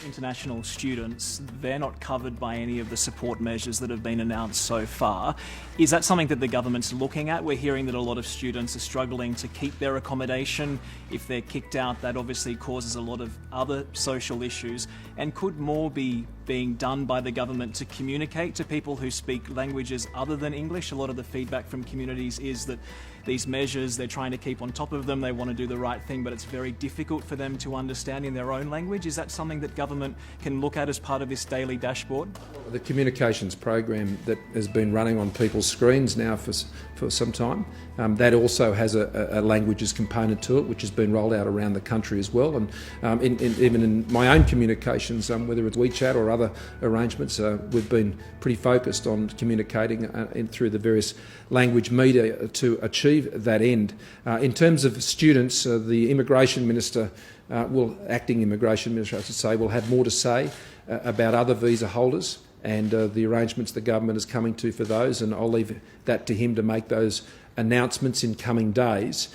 International students, they're not covered by any of the support measures that have been announced so far. Is that something that the government's looking at? We're hearing that a lot of students are struggling to keep their accommodation. If they're kicked out, that obviously causes a lot of other social issues. And could more be being done by the government to communicate to people who speak languages other than English? A lot of the feedback from communities is that these measures, they're trying to keep on top of them, they want to do the right thing, but it's very difficult for them to understand in their own language. Is that something that government can look at as part of this daily dashboard? The communications program that has been running on people's screens now for some time, that also has a languages component to it, which has been rolled out around the country as well. And even in my own communications, whether it's WeChat or other arrangements, we've been pretty focused on communicating through the various language media to achieve that end. In terms of students, the Immigration Minister, Acting Immigration Minister I should say, will have more to say about other visa holders and the arrangements the government is coming to for those, and I'll leave that to him to make those announcements in coming days.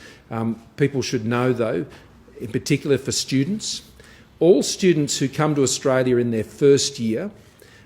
People should know though, in particular for students, all students who come to Australia in their first year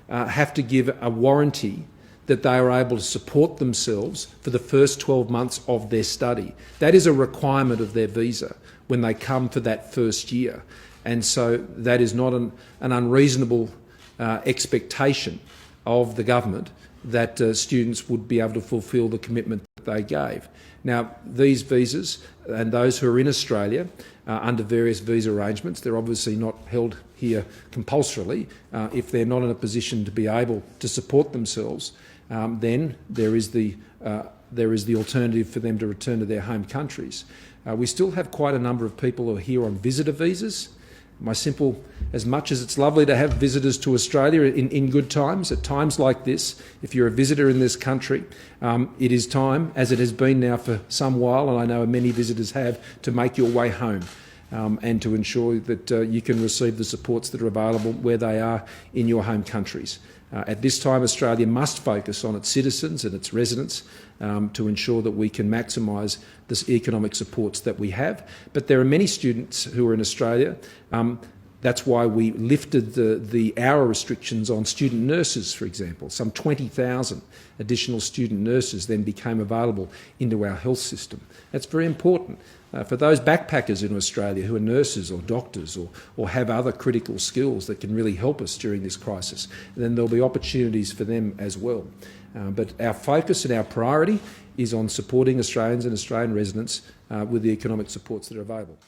have to give a warranty that they are able to support themselves for the first 12 months of their study. That is a requirement of their visa when they come for that first year. And so that is not an unreasonable expectation of the government that students would be able to fulfil the commitment that they gave. Now, these visas and those who are in Australia under various visa arrangements, they're obviously not held here compulsorily. If they're not in a position to be able to support themselves, then there is the alternative for them to return to their home countries. We still have quite a number of people who are here on visitor visas. As much as it's lovely to have visitors to Australia in good times, at times like this, if you're a visitor in this country, it is time, as it has been now for some while, and I know many visitors have, to make your way home and to ensure that you can receive the supports that are available where they are in your home countries. At this time, Australia must focus on its citizens and its residents to ensure that we can maximise the economic supports that we have. But there are many students who are in Australia. That's why we lifted the hour restrictions on student nurses, for example. Some 20,000 additional student nurses then became available into our health system. That's very important. For those backpackers in Australia who are nurses or doctors or have other critical skills that can really help us during this crisis, then there'll be opportunities for them as well. But our focus and our priority is on supporting Australians and Australian residents with the economic supports that are available.